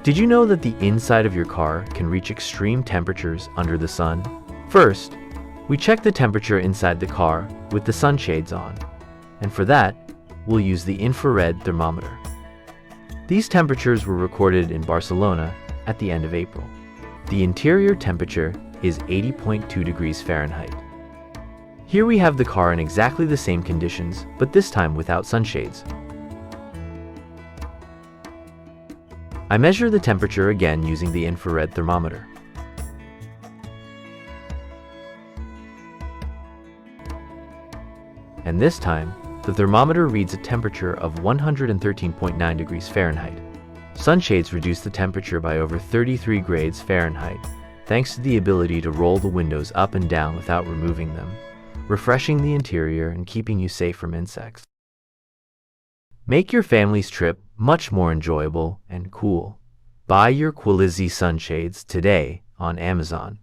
Did you know that the inside of your car can reach extreme temperatures under the sun? First, we check the temperature inside the car with the sunshades on, and for that, we'll use the infrared thermometer. These temperatures were recorded in Barcelona at the end of April. The interior temperature is 80.2 degrees Fahrenheit. Here we have the car in exactly the same conditions, but this time without sunshades. I measure the temperature again using the infrared thermometer. And this time, the thermometer reads a temperature of 113.9 degrees Fahrenheit. Sunshades reduce the temperature by over 33 grades Fahrenheit, thanks to the ability to roll the windows up and down without removing them, refreshing the interior and keeping you safe from insects. Make your family's trip much more enjoyable and cool. Buy your Qualizzi sunshades today on Amazon.